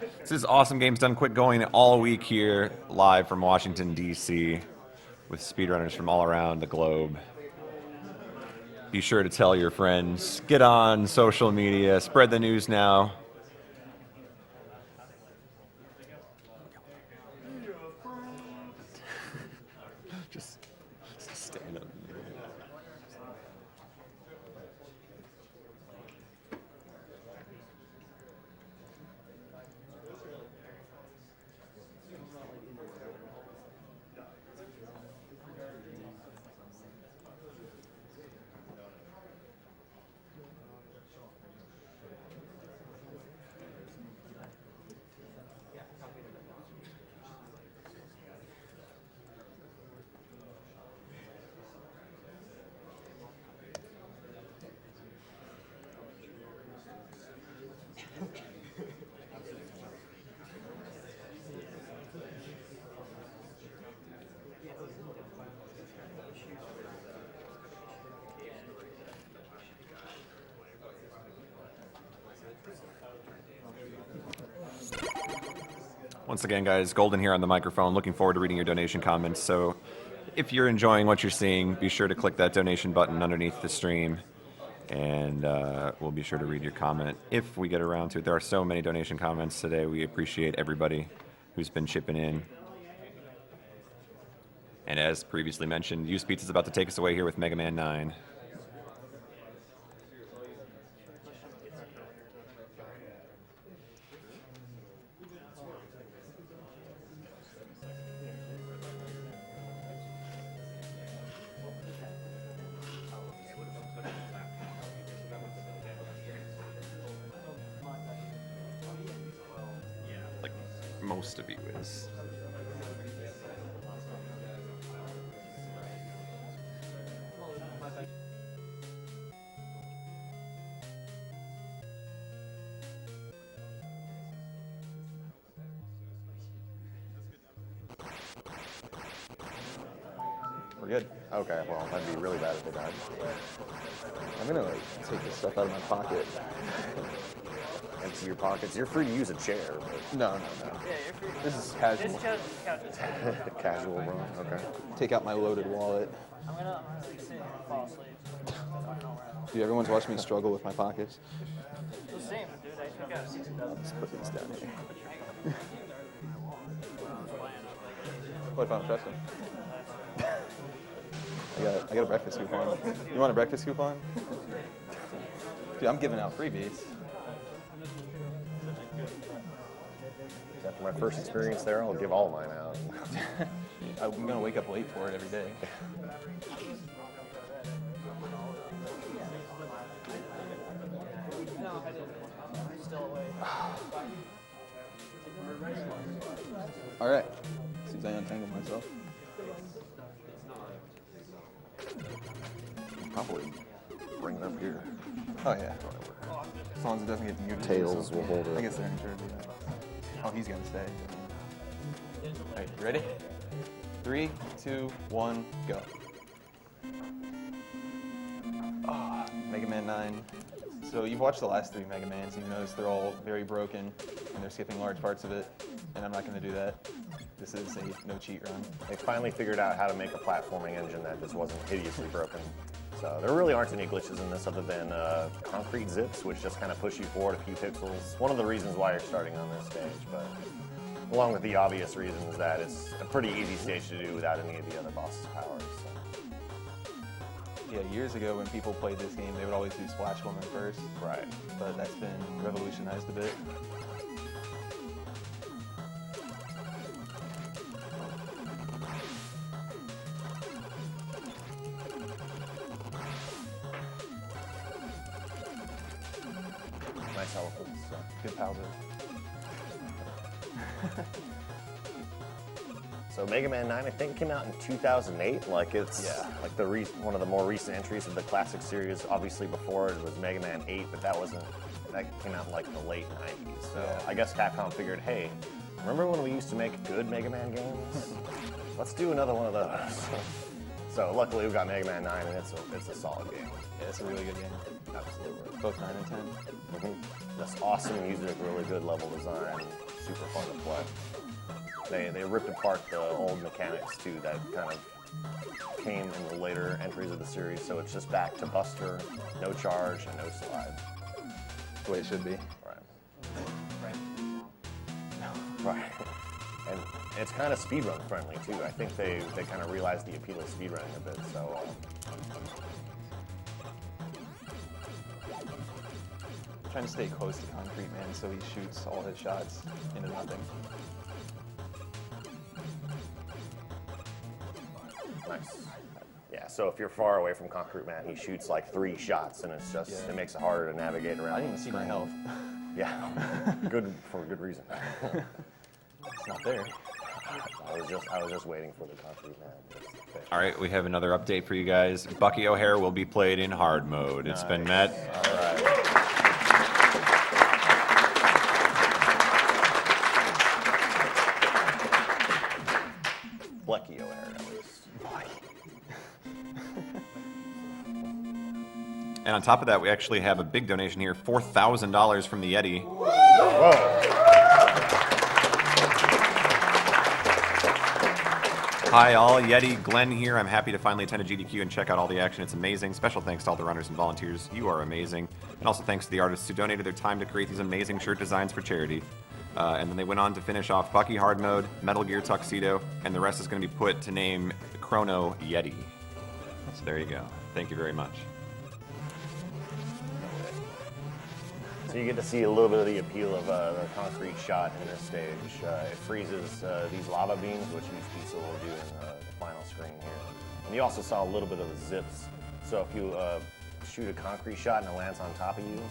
This is Awesome Games Done Quick, going all week here live from Washington, D.C. with speedrunners from all around the globe. Be sure to tell your friends. Get on social media. Spread the news now. Just stand up. Once again, guys, Golden here on the microphone. Looking forward to reading your donation comments. So if you're enjoying what you're seeing, be sure to click that donation button underneath the stream, and we'll be sure to read your comment if we get around to it. There are so many donation comments today. We appreciate everybody who's been chipping in. And as previously mentioned, Used Pizza is about to take us away here with Mega Man 9. Like most of you is. We're good? Okay, well, that'd be really bad if they died. I'm gonna take this stuff out of my pocket. Empty your pockets. You're free to use a chair, but... No. Yeah, you're free. This is casual. This casual. Casual, bro. Okay. Take out my loaded wallet. I'm gonna sit here and fall asleep. So I don't know where I'm Dude, everyone's watched me struggle with my pockets. the same, dude. I think I'll just put these down here. What, found a Preston? I got a breakfast coupon. You want a breakfast coupon? Dude, I'm giving out freebies. After my first experience there, I'll give all of mine out. I'm gonna wake up late for it every day. All right. As soon as I untangle myself. Probably bring it up here. Oh yeah. As long as it doesn't get muted. Tails will hold it. I guess they're in charge of that. Oh, he's gonna stay. All right, you ready? 3, 2, 1, go. Ah, Mega Man 9. So you've watched the last 3 Mega Mans, and you notice they're all very broken, and they're skipping large parts of it, and I'm not gonna do that. This is a no cheat run. They finally figured out how to make a platforming engine that just wasn't hideously broken. So there really aren't any glitches in this other than concrete zips, which just kind of push you forward a few pixels. One of the reasons why you're starting on this stage, but along with the obvious reasons that it's a pretty easy stage to do without any of the other boss's powers. So. Yeah, years ago when people played this game, they would always do Splash Woman first. Right. But that's been revolutionized a bit. Nice elephants. So. Good powder. So Mega Man 9, I think, came out in 2008. Like it's like the one of the more recent entries of the classic series. Obviously, before it was Mega Man 8, but that came out in like the late 90s. So I guess Capcom figured, hey, remember when we used to make good Mega Man games? Let's do another one of those. So luckily we've got Mega Man 9, and it's a solid game. Yeah, it's a really good game. Absolutely. Both 9 and 10. Just awesome music, really good level design, super fun to play. They ripped apart the old mechanics too that kind of came in the later entries of the series, so it's just back to Buster, no charge, and no slide. That's the way it should be. Right. And it's kind of speedrun friendly too. I think they kind of realized the appeal of speedrunning a bit, so Trying to stay close to Concrete Man so he shoots all his shots into nothing. nice. Yeah, so if you're far away from Concrete Man, he shoots like 3 shots, and it's just it makes it harder to navigate around. I didn't even see my health. Yeah, good for a good reason. It's not there. I was just waiting for the Concrete Man. All right, we have another update for you guys. Bucky O'Hare will be played in hard mode. It's been met. All right. Bucky O'Hare, at least. And on top of that, we actually have a big donation here, $4,000 from the Yeti. Whoa. Hi all, Yeti, Glenn here. I'm happy to finally attend a GDQ and check out all the action. It's amazing. Special thanks to all the runners and volunteers. You are amazing. And also thanks to the artists who donated their time to create these amazing shirt designs for charity. And then they went on to finish off Bucky Hard Mode, Metal Gear Tuxedo, and the rest is going to be put to name Chrono Yeti. So there you go. Thank you very much. So you get to see a little bit of the appeal of the concrete shot in this stage. It freezes these lava beams, which usedpizza will do in the final screen here. And you also saw a little bit of the zips. So if you shoot a concrete shot and it lands on top of you,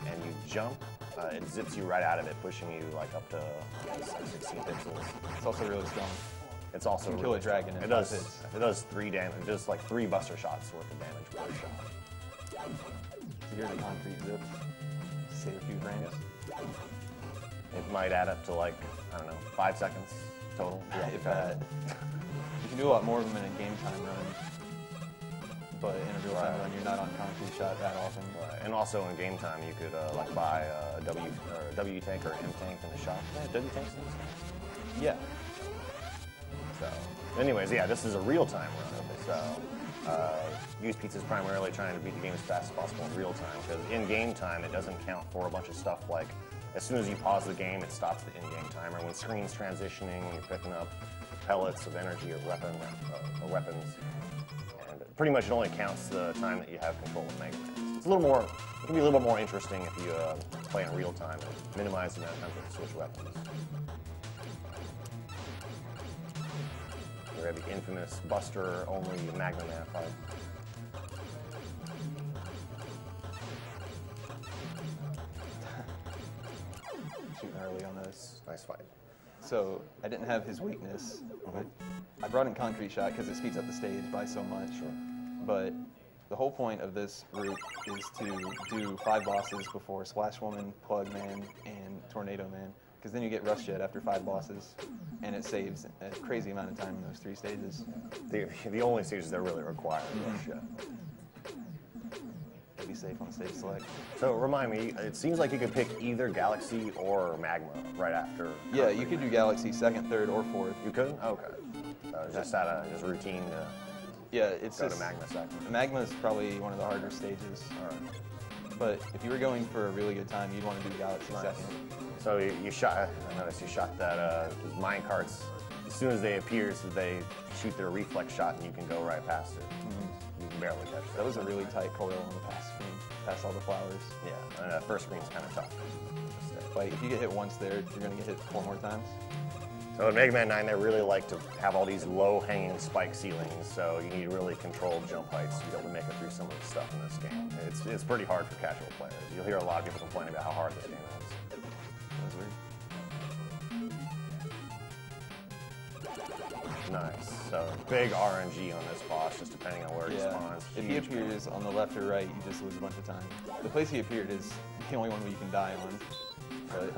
and you jump, it zips you right out of it, pushing you like up to like 16 pixels. It's also really strong. It's also You can kill a dragon in it 5 does hits. it does 3 damage, just like 3 Buster shots worth of damage per shot. So here's the concrete zip. Save a few frames. It might add up to like, I don't know, 5 seconds total. Yeah, if that. You can do a lot more of them in a game time run, but in a real time run, you're not on concrete shot that often. And also in game time, you could like buy a W tank or M tank in the shop. Yeah, W tanks in this game. Yeah. So, anyways, yeah, this is a real time run. So, usedpizza is primarily trying to beat the game as fast as possible in real time, because in game time it doesn't count for a bunch of stuff like as soon as you pause the game, it stops the in-game timer. When screen's transitioning, when you're picking up pellets of energy or weapons, and pretty much it only counts the time that you have control of Mega Man. It's a little more. It can be a little bit more interesting if you play in real time and minimize the amount of time to switch weapons. We have the infamous Buster only Magma Man fight. Shooting early on this. Nice fight. So I didn't have his weakness. I brought in concrete shot because it speeds up the stage by so much. But the whole point of this route is to do 5 bosses before Splash Woman, Plug Man, and Tornado Man. Because then you get Rush Jet after 5 bosses, and it saves a crazy amount of time in those 3 stages. The only stages that really require Rush Jet. To be safe on stage select. So remind me, it seems like you could pick either Galaxy or Magma right after. Yeah, you could do Galaxy 2nd, 3rd, or 4th. You could? Okay. Just out of just routine to Yeah, it's go just, to Magma second. Magma is probably one of the harder stages. But if you were going for a really good time, you'd want to do Galaxy Nice. 2nd. So you shot. I noticed you shot that those mine carts. As soon as they appear, so they shoot their reflex shot, and you can go right past it. You can barely catch that. That was a really tight coil on the past screen, past all the flowers. Yeah, and that first screen's kind of tough. Like, if you get hit once there, you're going to get hit 4 more times. So in Mega Man 9, they really like to have all these low-hanging spike ceilings, so you need really controlled jump heights to be able to make it through some of the stuff in this game. It's pretty hard for casual players. You'll hear a lot of people complain about how hard this game is. That was weird. Nice. So big RNG on this boss, just depending on where he spawns. If he Huge appears on the left or right, you just lose a bunch of time. The place he appeared is the only one where you can die on. But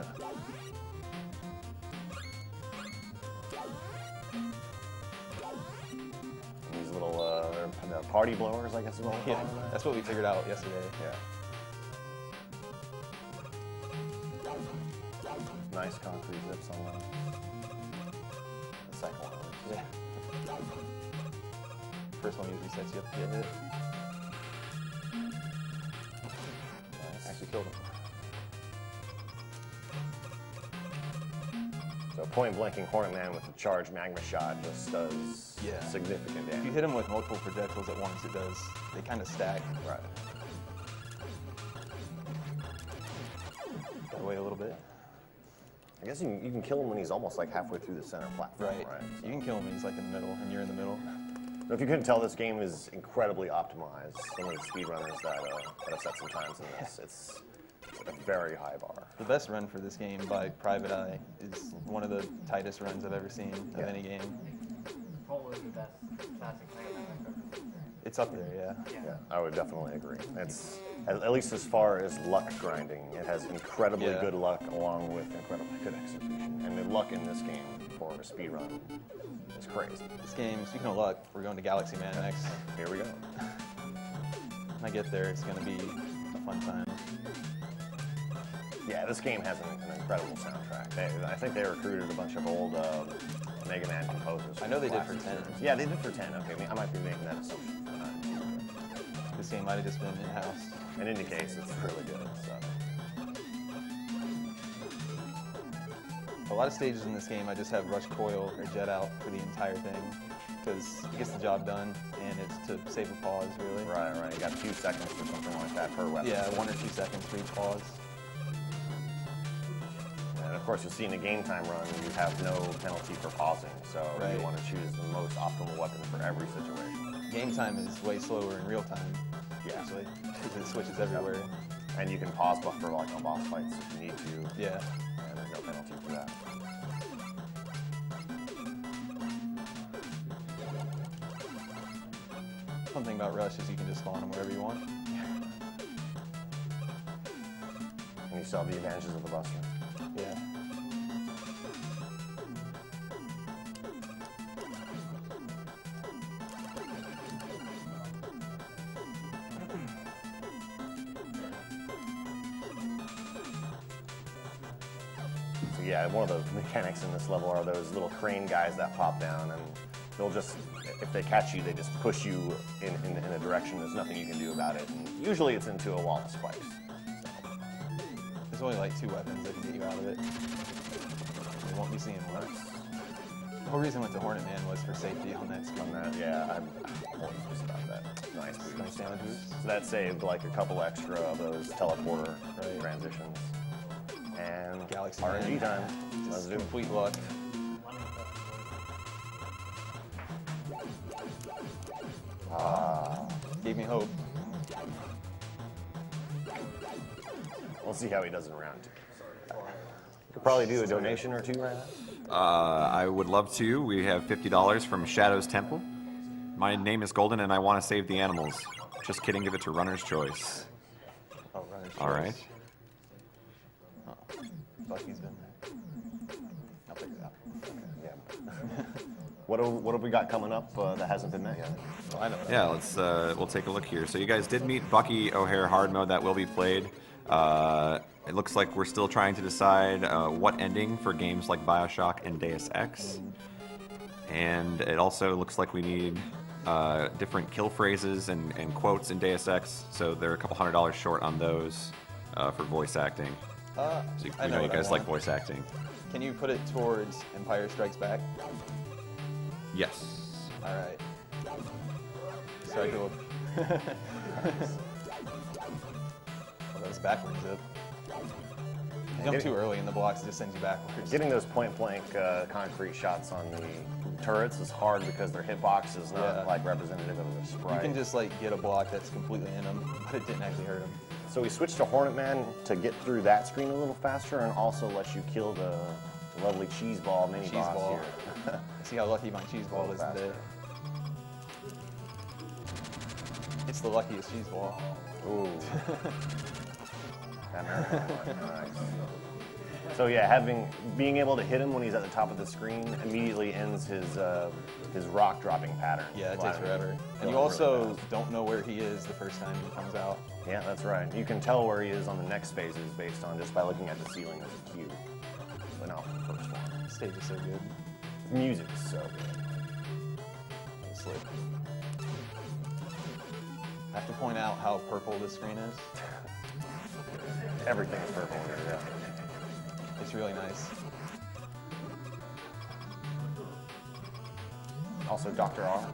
these little the party blowers, I guess is what we're Yeah, calling them. that's what we figured out yesterday. Yeah. Nice concrete zips on the second one. Yeah. First one usually sets you up to get hit. Nice. Actually killed him. So point blanking Hornet Man with the charged magma shot just does Yeah. significant If you damage. hit him with multiple projectiles at once, it does. They kind of stack. Right. Gotta wait a little bit. I guess you can kill him when he's almost like halfway through the center platform. Right. So. You can kill him when he's like in the middle, and you're in the middle. If you couldn't tell, this game is incredibly optimized. Some of the speedrunners that have set some times in this, it's a very high bar. The best run for this game by Private Eye is one of the tightest runs I've ever seen of Yeah. any game. Probably the best classic Mega Man record. It's up there, yeah. Yeah, I would definitely agree. It's at least as far as luck grinding, it has incredibly Yeah. good luck along with incredibly good execution. And the luck in this game for a speedrun is crazy. This game, speaking of luck, we're going to Galaxy Man next. Here we go. When I get there, it's going to be a fun time. Yeah, this game has an incredible soundtrack. I think they recruited a bunch of old Mega Man composers. I know they did for Classic 10. series. Yeah, they did for 10. Okay, I might be making that assumption. This game might have just been in-house. In any case, it's really good. So. A lot of stages in this game, I just have Rush Coil or Jet Out for the entire thing, because it gets the job done, and it's to save a pause, really. Right. You got 2 seconds or something like that per weapon. Yeah, 1 or 2 seconds for each pause. And of course, you'll see in a game time run, you have no penalty for pausing. So Right. you want to choose the most optimal weapon for every situation. Game time is way slower in real time, Yeah. actually, because it switches everywhere. And you can pause buffer like on boss fights if you need to. Yeah. And there's no penalty for that. Fun thing about Rush is you can just spawn them wherever you want. And you still have the advantages of the buster. Yeah. So yeah, one of the mechanics in this level are those little crane guys that pop down, and they'll just, if they catch you, they just push you in a direction. There's nothing you can do about it. And usually it's into a wall of spikes. There's only like 2 weapons that can get you out of it. You won't be seeing more. The whole reason I went to Hornet Man was for safety on that screen. Yeah, I'm always just about that. Nice boost. Nice damage boost. So that saved like a couple extra of those teleporter Right. transitions. And Galaxy RNG Man. time. Let's Just do it. complete luck. Gave me hope. We'll see how he does in round 2. Could probably do a donation or 2 right now. I would love to. We have $50 from Shadow's Temple. My name is Golden, and I want to save the animals. Just kidding. Give it to Runner's Choice. Oh, Runner's All right. Choice. Oh, Bucky's been there. I'll figure it out. Yeah. What have we got coming up that hasn't been met yet? Well, I know that. Yeah, we'll take a look here. So you guys did meet Bucky O'Hare hard mode that will be played. It looks like we're still trying to decide what ending for games like BioShock and Deus Ex. And it also looks like we need different kill phrases and quotes in Deus Ex, so they're a couple $100 short on those for voice acting. So I we know know you what I guys like want. voice acting. Can you put it towards Empire Strikes Back? Yes. All right. So I go. Well, that's backwards zip. You jump too early in the blocks, it just sends you backwards. Getting those point blank concrete shots on the turrets is hard because their hitbox is not Yeah. like representative of the sprite. You can just like get a block that's completely in them, but it didn't actually hurt them. So we switched to Hornet Man to get through that screen a little faster and also let you kill the lovely cheese ball mini Cheese boss ball. here. See how lucky my cheese ball is today. It's the luckiest cheese ball. Ooh. That American one, nice. So yeah, being able to hit him when he's at the top of the screen immediately ends his rock dropping pattern. Yeah, it takes allowing him forever. to And you go also really fast. don't know where he is the first time he comes out. Yeah, that's right. You can tell where he is on the next phases based on just by looking at the ceiling as a cue. But not the first one. The stage is so good. The music is so good. It's like, I have to point out how purple this screen is. Everything is purple here, yeah. It's really nice. Also, Dr. R.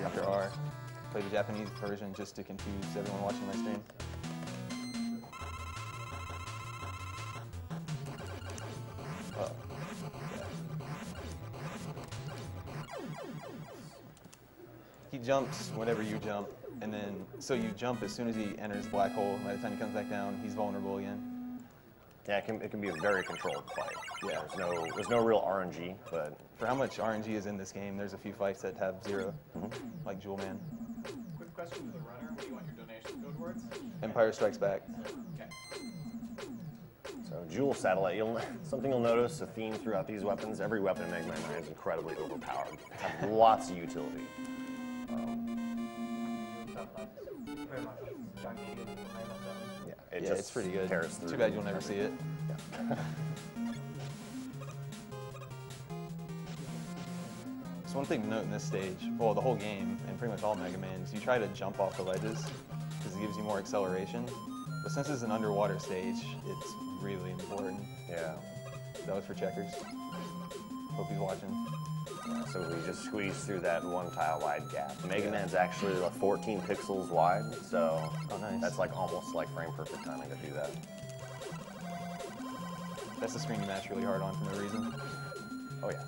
Dr. R. Play the Japanese version just to confuse everyone watching my stream. Oh, yeah. He jumps whenever you jump, and then, so you jump as soon as he enters the black hole, and by the time he comes back down, he's vulnerable again. Yeah, it can be a very controlled fight. Yeah. There's no real RNG, but For how much RNG is in this game, there's a few fights that have 0, like Jewel Man. Quick question to the runner. What do you want your donation to go towards? Empire Strikes Back. Okay. so Jewel Satellite, something you'll notice, a theme throughout these weapons, every weapon in Mega Man 9 is incredibly overpowered. Have lots of utility. Very much. John Keegan, Yeah, Yeah, it's pretty good. tears through Too bad you'll never see it. Yeah. So one thing to note in this stage, well, the whole game, and pretty much all Mega Man, is you try to jump off the ledges, because it gives you more acceleration. But since it's an underwater stage, it's really important. Yeah. That was for Checkers. Hope he's watching. So we just squeeze through that one tile wide gap. Mega Yeah. Man's actually like 14 pixels wide, so Oh, nice. that's like almost like frame perfect timing to do that. That's the screen you mash really hard on for no reason. Oh yeah.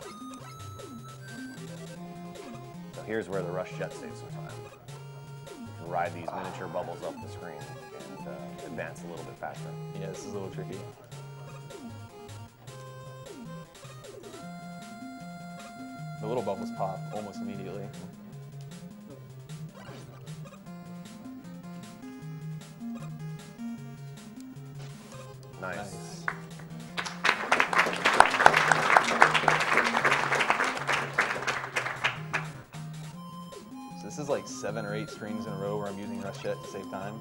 So here's where the rush jet saves some time. You can ride these miniature bubbles up the screen and advance a little bit faster. Yeah, this is a little tricky. The little bubbles pop almost immediately. Nice. So this is like 7 or 8 screens in a row where I'm using Rush Jet to save time.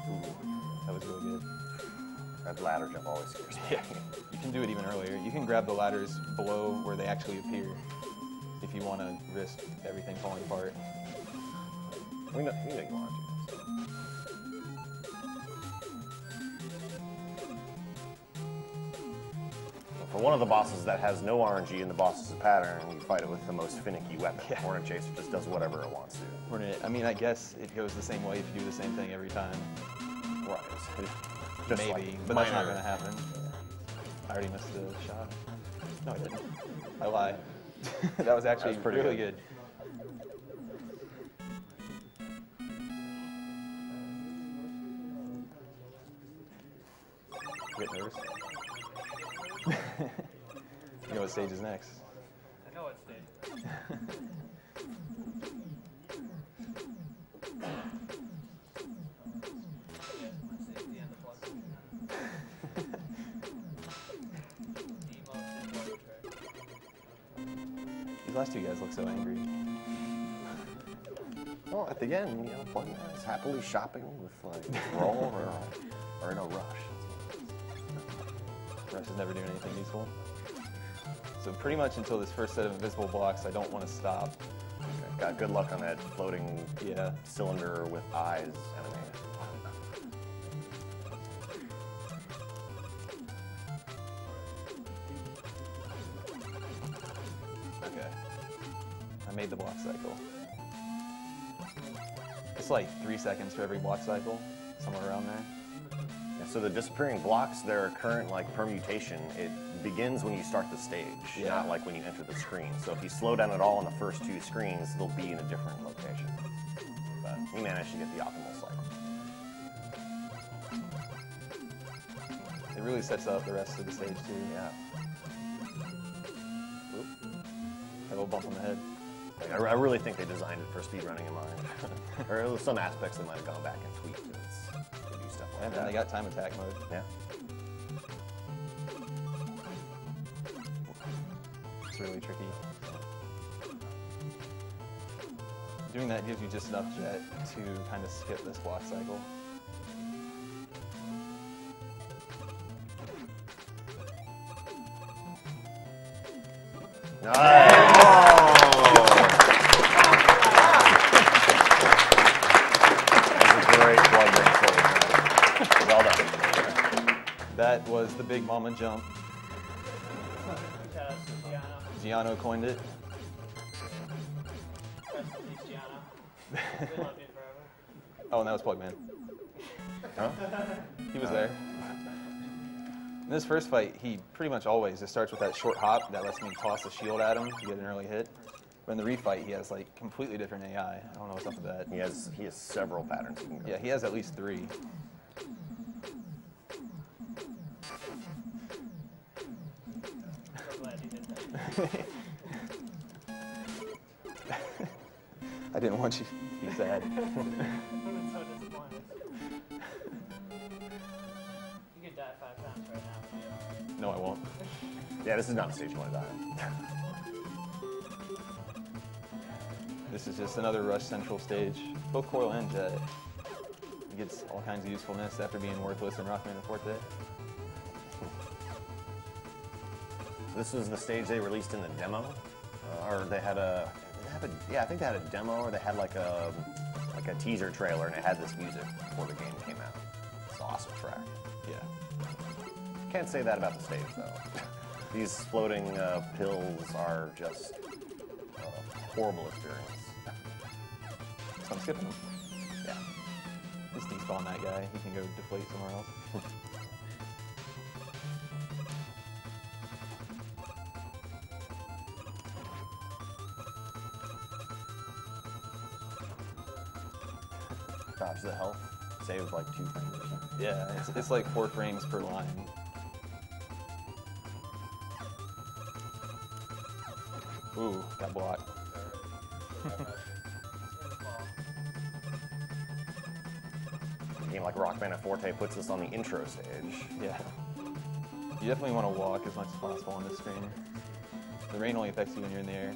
Ooh, that was really good. That ladder jump always scares me. Yeah, you can do it even earlier. You can grab the ladders below where they actually appear if you want to risk everything falling apart. We know you want to. For one of the bosses that has no RNG in the boss's pattern, you fight it with the most finicky weapon. Yeah. Hornet Chaser just does whatever it wants to. I mean, I guess it goes the same way if you do the same thing every time. Right. Just Maybe, like but that's not minor- going to happen. I already missed the shot. No, I didn't. I lied. That was actually pretty really good. good. Get nervous. You know what stage is next? I know it's Dave. These last two guys look so angry. Well, at the end, Bugman is happily shopping with like roll or in a rush. Rush is never doing anything useful. So pretty much until this first set of invisible blocks, I don't want to stop. Okay. Got good luck on that floating Yeah. cylinder with eyes animated. Okay. I made the block cycle. It's like 3 seconds for every block cycle, somewhere around there. Yeah, so the disappearing blocks, their current like permutation, it begins when you start the stage, Yeah. not like when you enter the screen. So if you slow down at all on the first 2 screens, they'll be in a different location. But we managed to get the optimal cycle. It really sets up the rest of the stage too. Yeah. Oop. Had a little bump on the head. Like, I really think they designed it for speedrunning in mind. Or some aspects they might have gone back and tweaked to do stuff like And then they got time attack mode. Yeah. It's really tricky. Doing that gives you just enough jet to kind of skip this block cycle. Well done. That was the Big Mama jump. Shout out to Gianno. Gianno coined it. Rest in peace, Gianno. We love you forever. Oh, and that was Plugman. Huh? He was there. In this first fight, he pretty much always just starts with that short hop that lets me toss the shield at him to get an early hit. But in the refight, he has like completely different AI. I don't know what's up with that. He has several patterns he can go. Yeah, he has at least 3. So glad you did that. I didn't want you to be sad. I've been so disappointed. You could die 5 times right now and be alright. No, I won't. Yeah, this is not the stage you want to die. This is just another Rush Central stage. Both Coil and Jet. He gets all kinds of usefulness after being worthless in Rockman and Forte. This was the stage they released in the demo, or they had a. Yeah, I think they had a demo, or they had like a teaser trailer, and it had this music before the game came out. It's an awesome track. Yeah. Can't say that about the stage though. These floating pills are just a horrible experience. So I'm skipping him. Yeah. Just despawn that guy. He can go deflate somewhere else. Dodge the health. Save like 2 frames or something. Yeah, it's like 4 frames per line. Ooh, got blocked. A game like Rockman and Forte puts us on the intro stage. Yeah. You definitely want to walk as much as possible on this screen. The rain only affects you when you're in the air.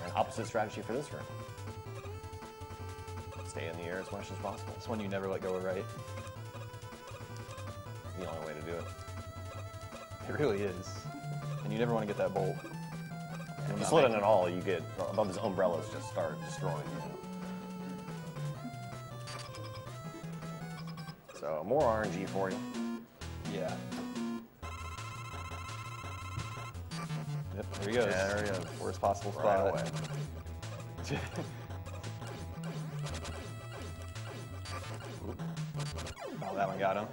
And opposite strategy for this room. Stay in the air as much as possible. It's one you never let go of right. The only way to do it. It really is. And you never want to get that bolt. And if you slow down at all, you get above his umbrellas just start destroying you. So more RNG for you. Yeah. Yep, there he goes. Yeah, there he is. Worst possible Right spot. away. Oh, that one got him.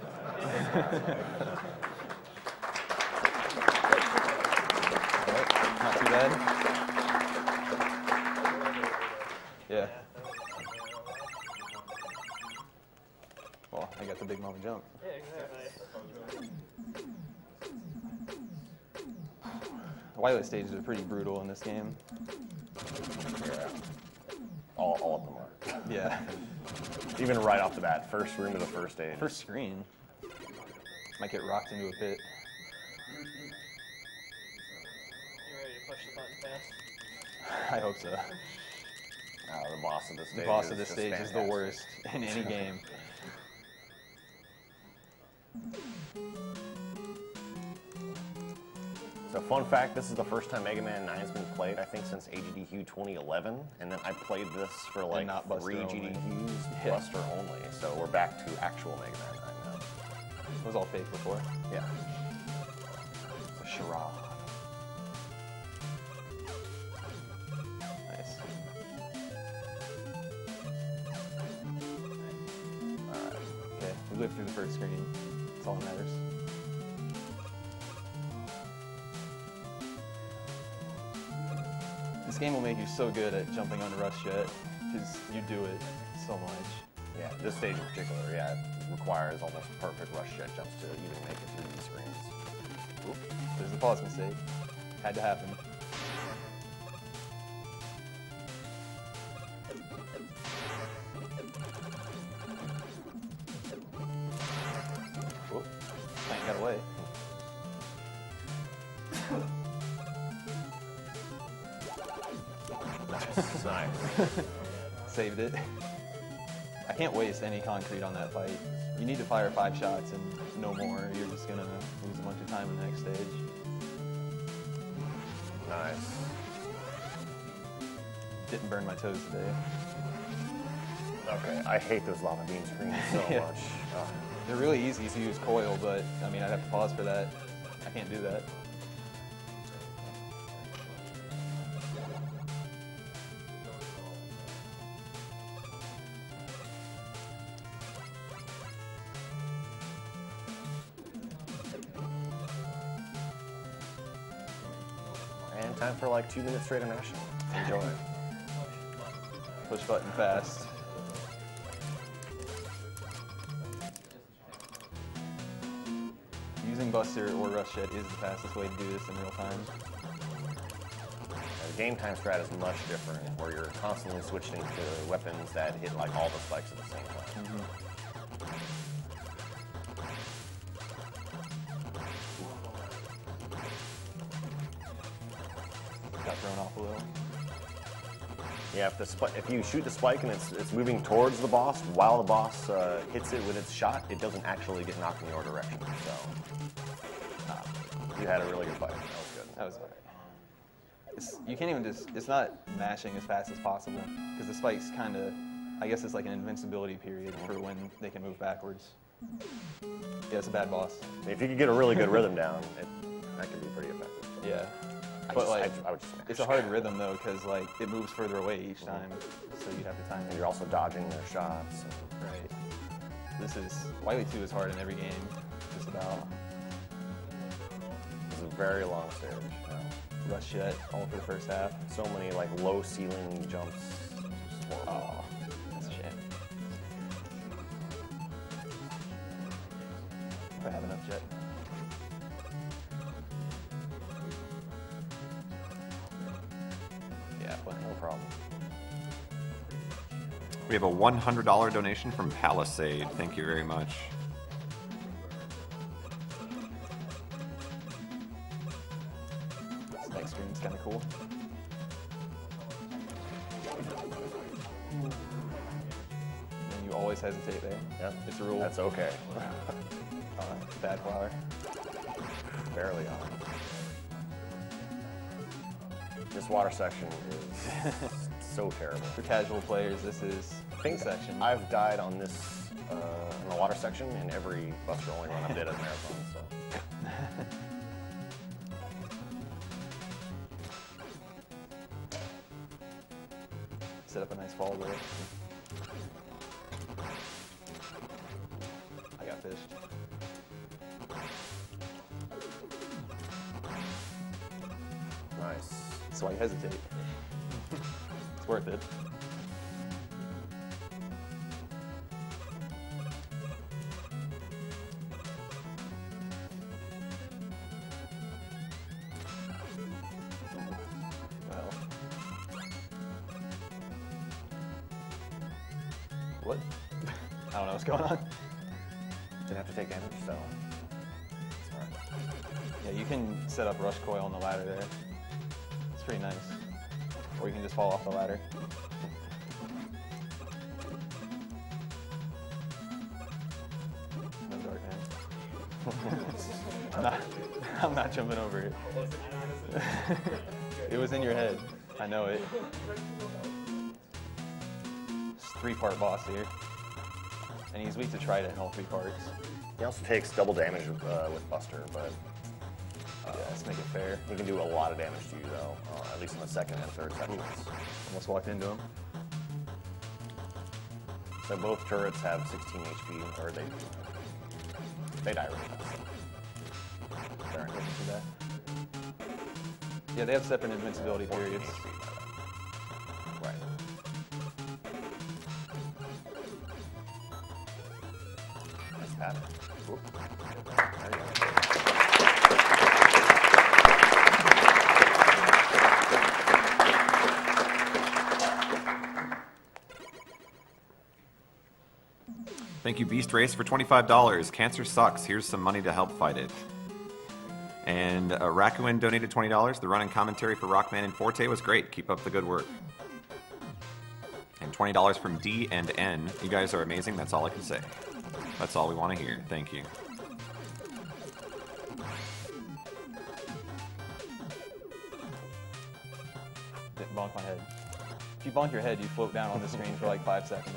Not too bad. Yeah. Well, I got the big moment jump. Yeah, exactly. The Wily stages are pretty brutal in this game. Yeah. All of them are. Yeah. Even right off the bat, first room of the first stage. First screen. Might get rocked into a pit. You ready to push the button fast? I hope so. The boss of the stage. The boss of this just stage is the fantastic. worst in any game. So fun fact, this is the first time Mega Man 9 has been played, I think, since AGDQ 2011. And then I played this for like not Buster 3 only. GDQs, Yeah. Buster only. So we're back to actual Mega Man 9 now. It was all fake before. Yeah. A charade. Nice. Alright. Okay, we lived through the first screen. That's all that matters. This game will make you so good at jumping on Rush Jet, because you do it so much. Yeah, this stage in particular, yeah, it requires almost perfect rush jet jumps to even make it through these screens. Oop, there's the pause mistake. Had to happen. Nice. Saved it. I can't waste any concrete on that fight. You need to fire 5 shots and no more. Or you're just gonna lose a bunch of time in the next stage. Nice. Didn't burn my toes today. Okay, I hate those lava beam screens so Yeah. much. Oh. They're really easy to use coil, but I mean, I'd have to pause for that. I can't do that. And time for like 2 minutes straight of action. Enjoy. Push button fast. Using Buster or Rush Shed is the fastest way to do this in real time. The game time strat is much different, where you're constantly switching to weapons that hit like all the spikes at the same time. Got thrown off a little. Yeah, if you shoot the spike and it's moving towards the boss, while the boss hits it with its shot, it doesn't actually get knocked in your direction. So you had a really good fight. That was good. That was alright. You can't even it's not mashing as fast as possible, because the spikes kind of, I guess it's like an invincibility period for when they can move backwards. Yeah, it's a bad boss. If you could get a really good rhythm down, that could be pretty effective. Yeah. I But just- like, I would just smash. it's a hard rhythm though, because like it moves further away each time, so you have to time And it. you're also dodging their shots. Right. Wily 2 is hard in every game, just about. It's a very long stage. Rush Jet, all for the first half. So many like low ceiling jumps. It's horrible. Oh, that's a shame. If I have enough jet. Yeah, plenty. No problem. We have a $100 donation from Palisade. Thank you very much. This next screen's kind of cool. And you always hesitate there. Yep. It's a rule. That's okay. Bad flower. Barely on. This water section is so terrible. For casual players, this is I think the section. I've died on this in the water section in every Buster Only run I did at a marathon. So Set up a nice ball there. I got fished. nice. That's why you hesitate. It's worth it. Well. What? I don't know what's going on. Didn't have to take damage, so it's fine. Yeah, you can set up rush coil on the ladder there. It's pretty nice. Or you can just fall off the ladder. No dark man. I'm not jumping over it. It was in your head. I know it. It's a 3-part boss here. And he's weak to Trident in all 3 parts. He also takes double damage with Buster, but Yeah, let's make it fair. he can do a lot of damage to you though, at least in the second and third sections. Almost walked into him. So both turrets have 16 HP, or they die really fast. They're in Looking for that. Yeah, they have separate invincibility 14 periods. HP, by the way. Right. Nice pattern. Oop. There you go. Thank you, Beast Race, for $25. Cancer sucks. Here's some money to help fight it. And Rakuin donated $20. The running commentary for Rockman and Forte was great. Keep up the good work. And $20 from D and N. You guys are amazing. That's all I can say. That's all we want to hear. Thank you. Didn't bonk my head. If you bonk your head, you float down on the screen for like 5 seconds.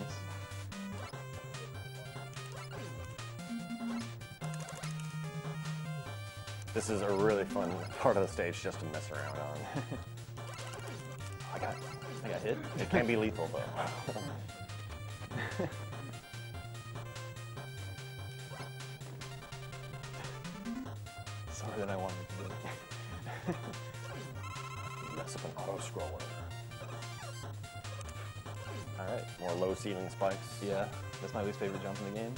This is a really fun part of the stage just to mess around on. I got hit. It can be lethal though. Slower than I wanted to do. Mess up an auto scroller. All right. More low ceiling spikes. Yeah, that's my least favorite jump in the game.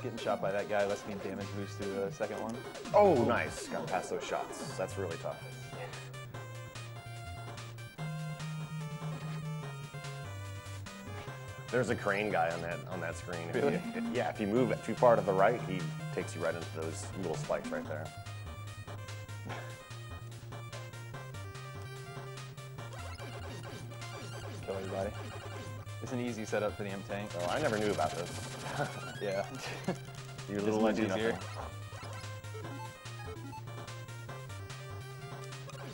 Getting shot by that guy lets me damage boost to the second one. Oh, nice. Got past those shots. That's really tough. There's a crane guy on that screen. Really? If you move too far to the right, he takes you right into those little spikes right there. Kill everybody. It's an easy setup for the M tank. Oh, I never knew about this. Yeah. Your It's little much legend easier.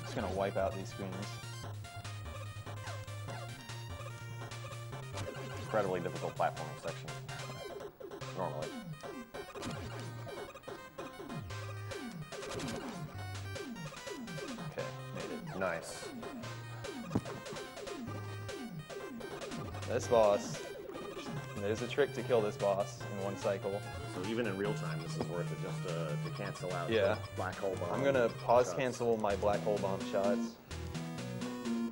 Just gonna wipe out these screens. Incredibly difficult platforming section. Normally. Okay, made it. Nice. This boss, there's a trick to kill this boss in one cycle. So even in real time, this is worth it just to cancel out Yeah. the black hole bomb. I'm gonna pause shots. cancel my black hole bomb shots.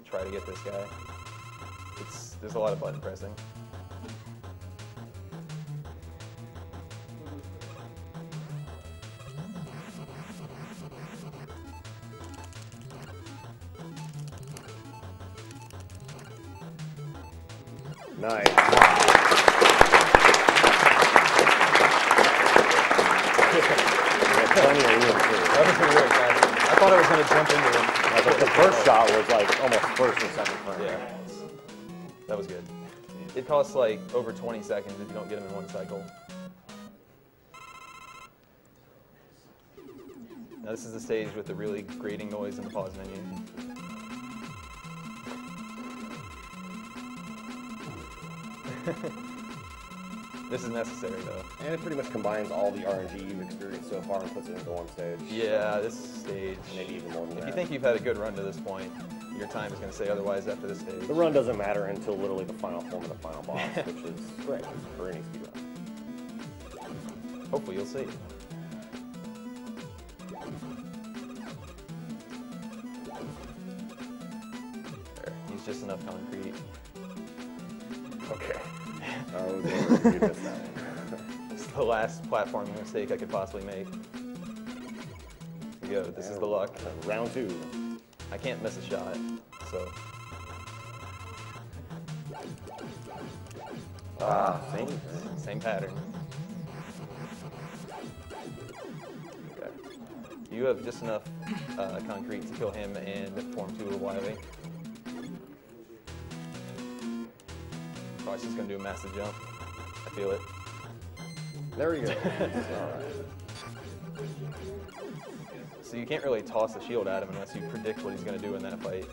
Try to get this guy. There's a lot of button pressing. Nice. Plenty of room too. That was really exciting. I thought I was gonna jump into him. The first shot was like almost first and second frame. Yeah. That was good. It costs like over 20 seconds if you don't get him in one cycle. Now this is the stage with the really grating noise in the pause menu. This is necessary though. And it pretty much combines all the RNG you've experienced so far and puts it into one stage. Yeah, this stage. Maybe even more than If that. you think you've had a good run to this point, your time is going to say otherwise after this stage. The run doesn't matter until literally the final form of the final boss, which is great for any speedrun. Hopefully you'll see. There, use just enough concrete. Okay. I was able to do this now. It's the last platforming mistake I could possibly make. Here we go, this is the luck. Round two. I can't miss a shot, so. Same pattern. Okay. You have just enough concrete to kill him and form 2 of Wiley. Probably just gonna do a massive jump. I feel it. There we go. All right. So you can't really toss a shield at him unless you predict what he's gonna do in that fight.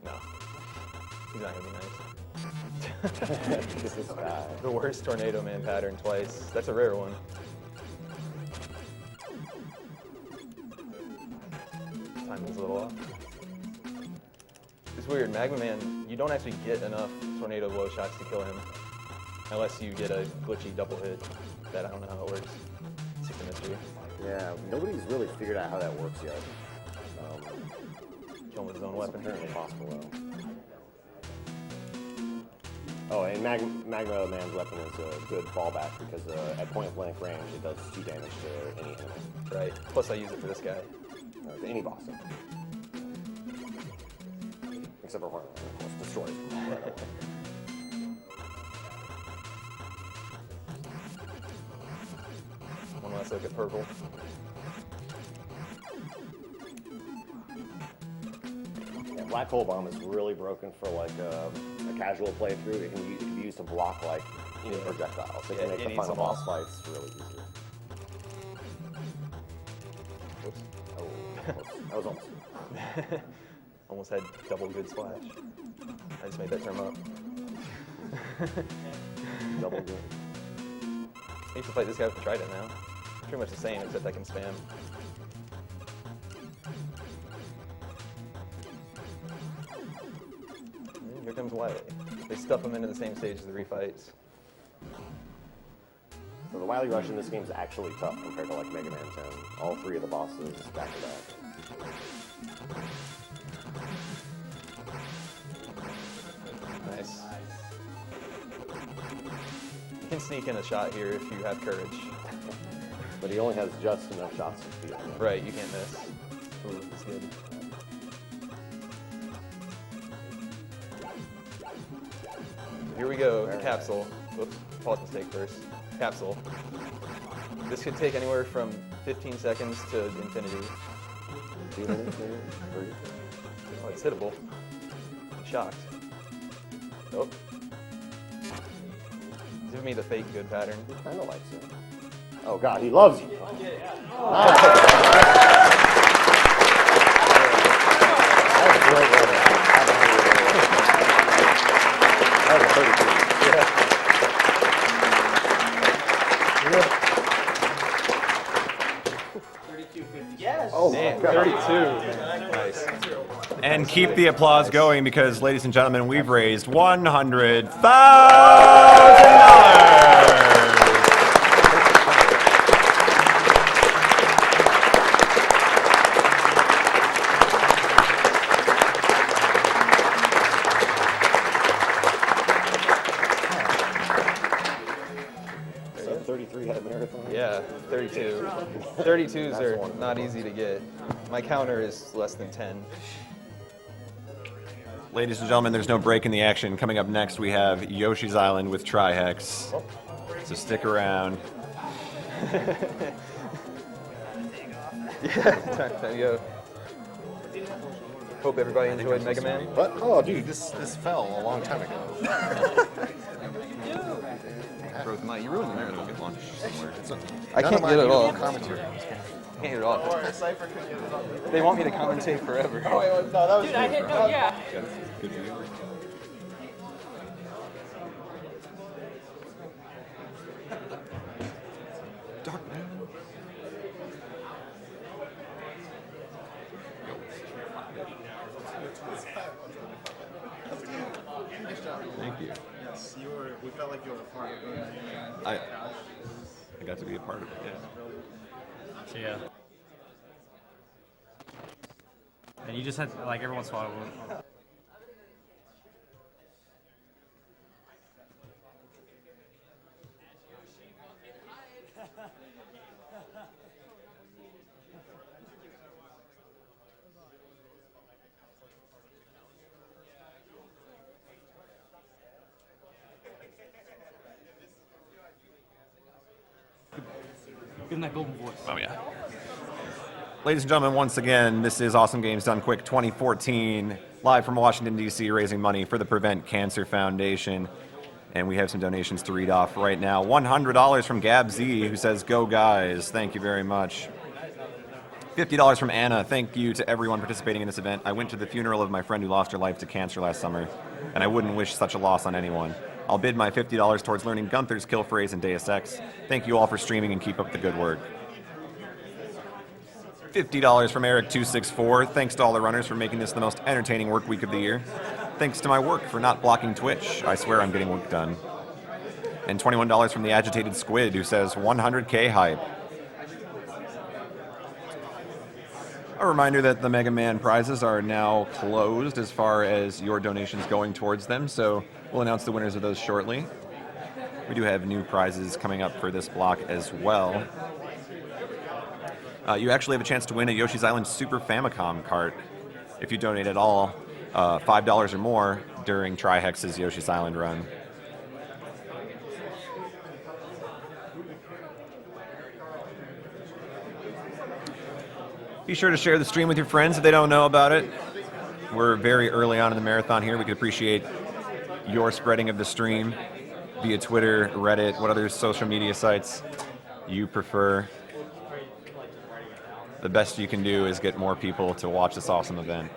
No. He's not gonna be nice. This is bad. The worst Tornado Man pattern twice. That's a rare one. Time is a little off. It's weird, Magma Man, you don't actually get enough tornado blow shots to kill him unless you get a glitchy double hit. That I don't know how it works. It's a mystery. Yeah, nobody's really figured out how that works yet. Kill him with his own It's weapon. apparently possible though. Oh, and Magma Man's weapon is a good fallback because at point blank range it does 2 damage to any enemy. Right. Plus I use it for this guy. To any boss. Except for one, of course, destroys him right away. soak it purple. Yeah, Black Hole Bomb is really broken for like a casual playthrough. It can be used to block like projectiles. It Yeah, can make it the needs final them all. boss fights really easy. Oops. Oh, close. That was almost. Almost had double good splash. I just made that term up. Double good. I used to fight this guy with the trident now. Pretty much the same, except I can spam. And here comes Wily. They stuff him into the same stage as the refights. So the Wily Rush in this game is actually tough compared to like Mega Man 10. All three of the bosses back to back. Nice. You can sneak in a shot here if you have courage. But he only has just enough shots to beat him. Right, you can't miss. Ooh, that's good. Here we go, the capsule. Whoops, pause mistake first. Capsule. This could take anywhere from 15 seconds to infinity. 2 minutes, maybe? 3? Oh, it's hittable. I'm shocked. Oh. Give me the fake good pattern. He kind of likes it. Oh god, he loves you. Nice. That was a great roll. That was a 32. Yes. Oh, Damn, my god. 32. Nice. And keep the applause going because, ladies and gentlemen, we've raised $100,000. So 33 had a marathon. Yeah, 32. 32s are not easy to get. My counter is less than 10. Ladies and gentlemen, there's no break in the action. Coming up next, we have Yoshi's Island with Trihex. So stick around. Yeah, time to go. Hope everybody enjoyed Mega Man. But, oh, dude, this fell a long time ago. Growth Might, you ruined the marathon. Get lunch somewhere. I can't get it all. Commentary. I can't get it all. They want me to commentate forever. No, that was Dude, I hit no, yeah. Good for you. Thank you. Yes, we felt like you were a part of it. I got to be a part of it. Yeah. Yeah. And you just had like every once in a while. Give him that golden voice. Oh, yeah. Ladies and gentlemen, once again, this is Awesome Games Done Quick 2014, live from Washington, D.C., raising money for the Prevent Cancer Foundation. And we have some donations to read off right now. $100 from Gab Z, who says, "Go guys." Thank you very much. $50 from Anna. Thank you to everyone participating in this event. I went to the funeral of my friend who lost her life to cancer last summer, and I wouldn't wish such a loss on anyone. I'll bid my $50 towards learning Gunther's kill phrase in Deus Ex. Thank you all for streaming and keep up the good work. $50 from Eric264. Thanks to all the runners for making this the most entertaining work week of the year. Thanks to my work for not blocking Twitch. I swear I'm getting work done. And $21 from the Agitated Squid, who says 100K hype. A reminder that the Mega Man prizes are now closed as far as your donations going towards them, so we'll announce the winners of those shortly. We do have new prizes coming up for this block as well. You actually have a chance to win a Yoshi's Island Super Famicom cart if you donate at all, $5 or more during Trihex's Yoshi's Island run. Be sure to share the stream with your friends if they don't know about it. We're very early on in the marathon here. We could appreciate your spreading of the stream via Twitter, Reddit, what other social media sites you prefer. The best you can do is get more people to watch this awesome event.